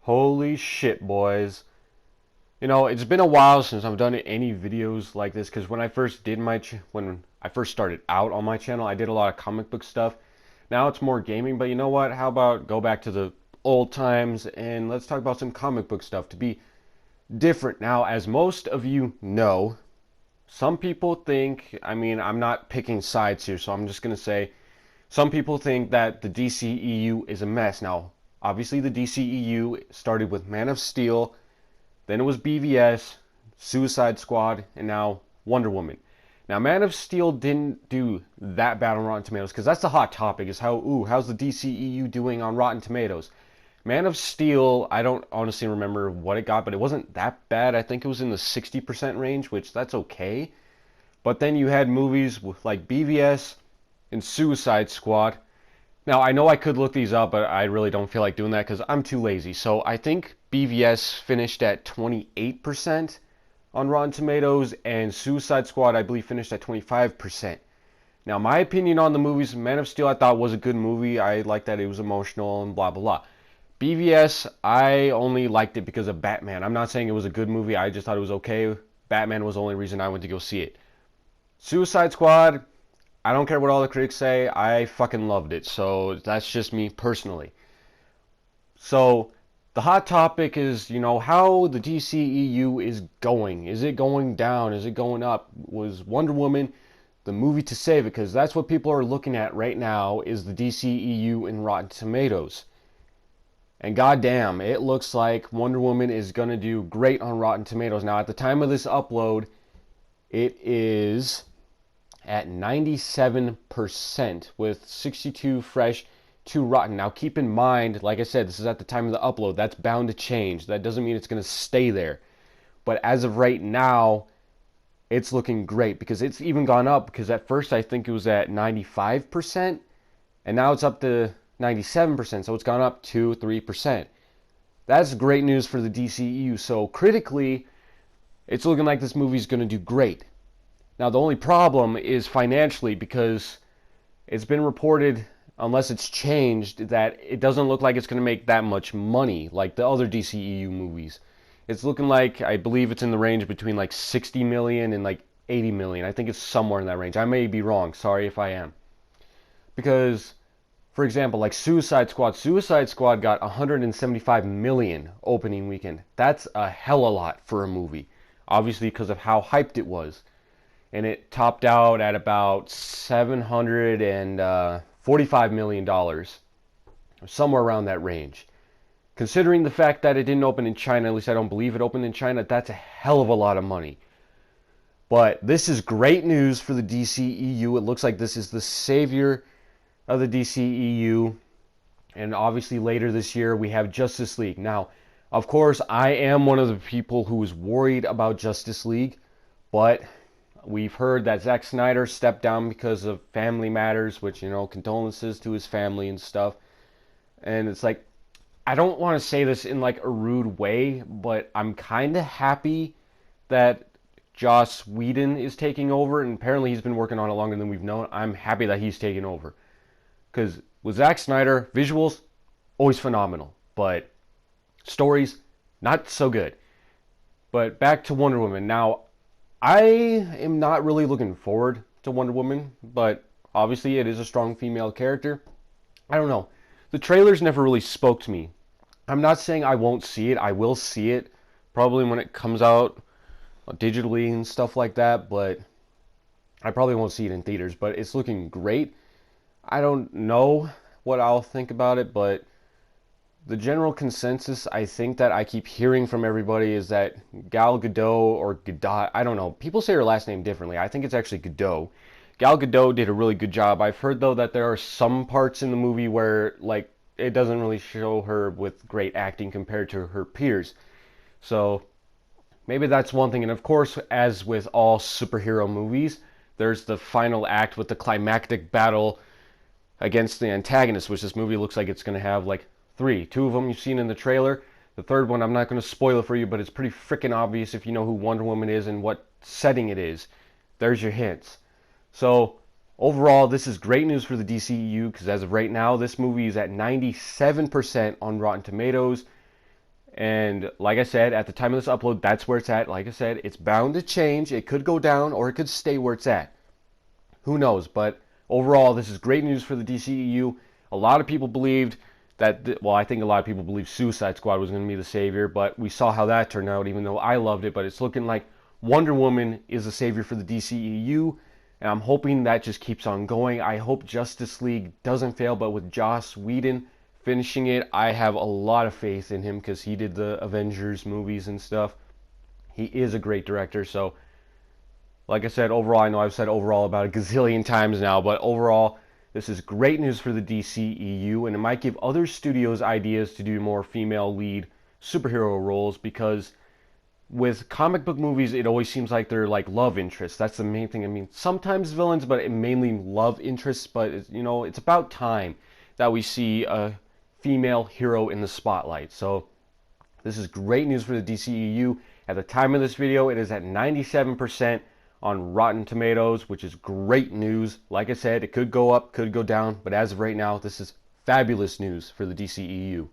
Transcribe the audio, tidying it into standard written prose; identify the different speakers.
Speaker 1: Holy shit, boys. You know, it's been a while since I've done any videos like this because when I first did when I first started out on my channel, I did a lot of comic book stuff. Now it's more gaming, but you know what? How about go back to the old times and let's talk about some comic book stuff to be different. Now, as most of you know, some people think, I'm not picking sides here, so I'm just going to say some people think that the DCEU is a mess. Now, obviously the DCEU started with Man of Steel, then it was BVS, Suicide Squad, and now Wonder Woman. Now, Man of Steel didn't do that bad on Rotten Tomatoes because that's the hot topic is how's the DCEU doing on Rotten Tomatoes? Man of Steel, I don't honestly remember what it got, but it wasn't that bad. I think it was in the 60% range, which that's okay. But then you had movies with like BVS and Suicide Squad. Now, I know I could look these up, but I really don't feel like doing that because I'm too lazy. So I think BVS finished at 28% on Rotten Tomatoes, and Suicide Squad, I believe, finished at 25%. Now, my opinion on the movies, Man of Steel, I thought was a good movie. I liked that it was emotional and blah, blah, blah. BVS, I only liked it because of Batman. I'm not saying it was a good movie. I just thought it was okay. Batman was the only reason I went to go see it. Suicide Squad, I don't care what all the critics say. I fucking loved it. So that's just me personally. So the hot topic is, how the DCEU is going. Is it going down? Is it going up? Was Wonder Woman the movie to save it? Because that's what people are looking at right now is the DCEU in Rotten Tomatoes. And goddamn, it looks like Wonder Woman is going to do great on Rotten Tomatoes. Now, at the time of this upload, it is at 97% with 62 fresh, 2 rotten. Now keep in mind, like I said, this is at the time of the upload. That's bound to change. That doesn't mean it's going to stay there. But as of right now, it's looking great because it's even gone up because at first I think it was at 95% and now it's up to 97%. So it's gone up 2-3%. That's great news for the DCEU. So critically, it's looking like this movie is going to do great. Now, the only problem is financially because it's been reported, unless it's changed, that it doesn't look like it's going to make that much money like the other DCEU movies. It's looking like, I believe it's in the range between like 60 million and like 80 million. I think it's somewhere in that range. I may be wrong. Sorry if I am. Because, for example, like Suicide Squad got 175 million opening weekend. That's a hell of a lot for a movie. Obviously because of how hyped it was. And it topped out at about $745 million, somewhere around that range. Considering the fact that it didn't open in China, at least I don't believe it opened in China, that's a hell of a lot of money. But this is great news for the DCEU. It looks like this is the savior of the DCEU. And obviously later this year we have Justice League. Now, of course, I am one of the people who is worried about Justice League, but we've heard that Zack Snyder stepped down because of family matters, which, condolences to his family and stuff. And it's like, I don't want to say this in like a rude way, but I'm kind of happy that Joss Whedon is taking over, and apparently he's been working on it longer than we've known. I'm happy that he's taking over. Because with Zack Snyder, visuals, always phenomenal, but stories, not so good. But back to Wonder Woman. Now, I am not really looking forward to Wonder Woman, but obviously it is a strong female character. I don't know. The trailers never really spoke to me. I'm not saying I won't see it. I will see it probably when it comes out digitally and stuff like that, but I probably won't see it in theaters, but it's looking great. I don't know what I'll think about it, but the general consensus I think that I keep hearing from everybody is that Gal Gadot or Gadot, I don't know. People say her last name differently. I think it's actually Gadot. Gal Gadot did a really good job. I've heard though that there are some parts in the movie where like it doesn't really show her with great acting compared to her peers. So maybe that's one thing. And of course, as with all superhero movies, there's the final act with the climactic battle against the antagonist, which this movie looks like it's going to have like 3. 2 of them you've seen in the trailer. The third one, I'm not going to spoil it for you, but it's pretty freaking obvious if you know who Wonder Woman is and what setting it is. There's your hints. So, overall, this is great news for the DCEU because as of right now, this movie is at 97% on Rotten Tomatoes. And like I said, at the time of this upload, that's where it's at. Like I said, it's bound to change. It could go down or it could stay where it's at. Who knows? But overall, this is great news for the DCEU. A lot of people believed that, well, I think a lot of people believed Suicide Squad was going to be the savior, but we saw how that turned out, even though I loved it. But it's looking like Wonder Woman is the savior for the DCEU, and I'm hoping that just keeps on going. I hope Justice League doesn't fail, but with Joss Whedon finishing it, I have a lot of faith in him because he did the Avengers movies and stuff. He is a great director, so like I said, overall, I know I've said overall about a gazillion times now, but overall, this is great news for the DCEU, and it might give other studios ideas to do more female lead superhero roles, because with comic book movies, it always seems like they're like love interests. That's the main thing. I mean, sometimes villains, but mainly love interests. But it's about time that we see a female hero in the spotlight. So this is great news for the DCEU. At the time of this video, it is at 97% on Rotten Tomatoes, which is great news. Like I said, it could go up, could go down, but as of right now, this is fabulous news for the DCEU.